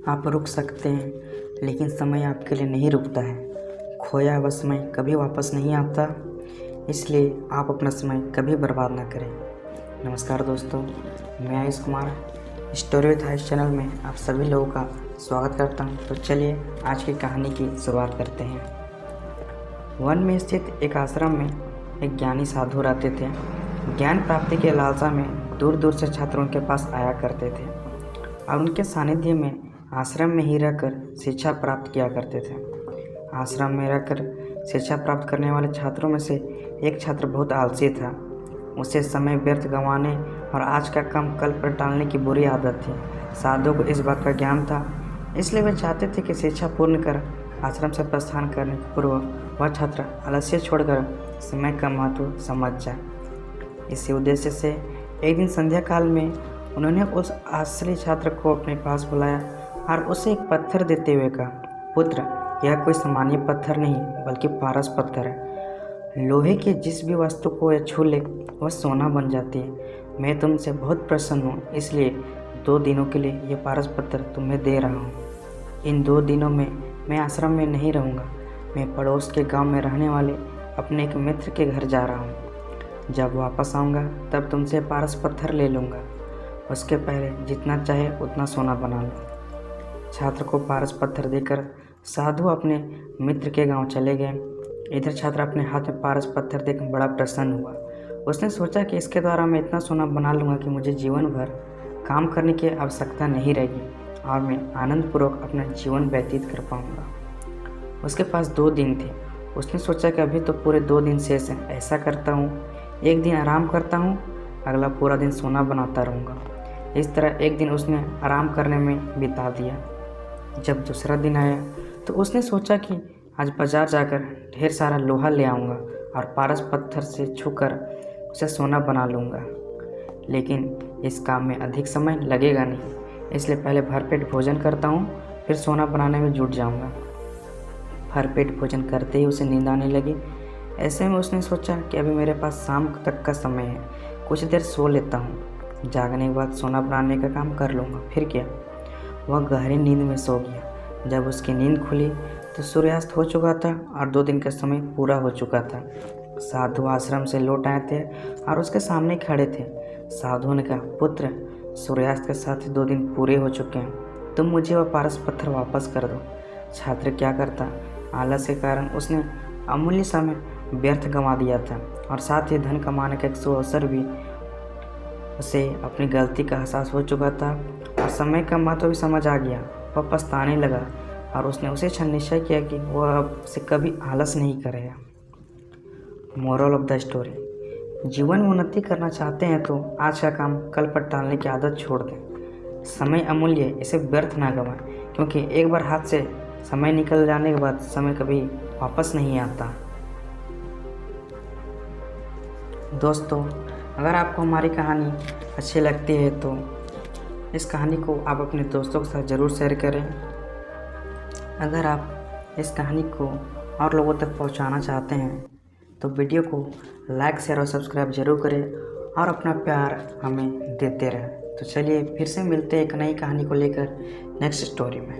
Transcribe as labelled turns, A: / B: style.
A: आप रुक सकते हैं, लेकिन समय आपके लिए नहीं रुकता है। खोया हुआ समय कभी वापस नहीं आता, इसलिए आप अपना समय कभी बर्बाद ना करें। नमस्कार दोस्तों, मैं Ayush Kumar story with Ayush channel में आप सभी लोगों का स्वागत करता हूं। तो चलिए आज की कहानी की शुरुआत करते हैं। वन में स्थित एक आश्रम में एक ज्ञानी साधु रहते थे। ज्ञान प्राप्ति के लालसा में दूर दूर से छात्र उनके पास आया करते थे और उनके सानिध्य में आश्रम में ही रहकर शिक्षा प्राप्त किया करते थे। आश्रम में रहकर शिक्षा प्राप्त करने वाले छात्रों में से एक छात्र बहुत आलसी था। उसे समय व्यर्थ गंवाने और आज का काम कल पर टालने की बुरी आदत थी। साधु को इस बात का ज्ञान था, इसलिए वे चाहते थे कि शिक्षा पूर्ण कर आश्रम से प्रस्थान करने के पूर्व वह छात्र आलस्य छोड़कर समय का महत्व समझ जाए। इसी उद्देश्य से एक दिन संध्या काल में उन्होंने उस आश्रय छात्र को अपने पास बुलाया और उसे एक पत्थर देते हुए कहा, पुत्र, यह कोई सामान्य पत्थर नहीं बल्कि पारस पत्थर है। लोहे की जिस भी वस्तु को यह छू ले वह सोना बन जाती है। मैं तुमसे बहुत प्रसन्न हूँ, इसलिए 2 दिनों के लिए यह पारस पत्थर तुम्हें दे रहा हूँ। इन 2 दिनों में मैं आश्रम में नहीं रहूँगा। मैं पड़ोस के गांव में रहने वाले अपने एक मित्र के घर जा रहा हूँ। जब वापस आऊँगा तब तुमसे पारस पत्थर ले लूँगा। उसके पहले जितना चाहे उतना सोना बना लो। छात्र को पारस पत्थर देकर साधु अपने मित्र के गांव चले गए। इधर छात्र अपने हाथ में पारस पत्थर देख बड़ा प्रसन्न हुआ। उसने सोचा कि इसके द्वारा मैं इतना सोना बना लूँगा कि मुझे जीवन भर काम करने की आवश्यकता नहीं रहेगी और मैं आनंदपूर्वक अपना जीवन व्यतीत कर पाऊँगा। उसके पास 2 दिन थे। उसने सोचा कि अभी तो पूरे 2 दिन शेष हैं। ऐसा करता हूँ, एक दिन आराम करता हूँ, अगला पूरा दिन सोना बनाता रहूँगा। इस तरह एक दिन उसने आराम करने में बिता दिया। जब दूसरा दिन आया तो उसने सोचा कि आज बाजार जाकर ढेर सारा लोहा ले आऊँगा और पारस पत्थर से छूकर उसे सोना बना लूँगा। लेकिन इस काम में अधिक समय लगेगा नहीं, इसलिए पहले भरपेट भोजन करता हूँ, फिर सोना बनाने में जुट जाऊँगा। भरपेट भोजन करते ही उसे नींद आने लगी। ऐसे में उसने सोचा कि अभी मेरे पास शाम तक का समय है, कुछ देर सो लेता हूँ। जागने के बाद सोना बनाने का काम कर लूँगा। फिर क्या, वह गहरी नींद में सो गया। जब उसकी नींद खुली तो सूर्यास्त हो चुका था और 2 दिन का समय पूरा हो चुका था। साधु आश्रम से लौट आए थे और उसके सामने खड़े थे। साधु ने कहा, पुत्र, सूर्यास्त के साथ 2 दिन पूरे हो चुके हैं, तुम मुझे वह पारस पत्थर वापस कर दो। छात्र क्या करता, आलस के कारण उसने अमूल्य समय व्यर्थ गंवा दिया था और साथ ही धन कमाने का एक अवसर भी उसे अपनी गलती का एहसास हो चुका था और समय का महत्व भी समझ आ गया। वह पछताने लगा और उसने उसे क्षण निश्चय किया कि वह अब से कभी आलस नहीं करेगा। मोरल ऑफ द स्टोरी, जीवन में उन्नति करना चाहते हैं तो आज का काम कल पर टालने की आदत छोड़ दें। समय अमूल्य है, इसे व्यर्थ ना गंवाएं, क्योंकि एक बार हाथ से समय निकल जाने के बाद समय कभी वापस नहीं आता। दोस्तों, अगर आपको हमारी कहानी अच्छी लगती है तो इस कहानी को आप अपने दोस्तों के साथ ज़रूर शेयर करें। अगर आप इस कहानी को और लोगों तक पहुंचाना चाहते हैं तो वीडियो को लाइक, शेयर और सब्सक्राइब ज़रूर करें और अपना प्यार हमें देते रहें। तो चलिए फिर से मिलते हैं एक नई कहानी को लेकर नेक्स्ट स्टोरी में।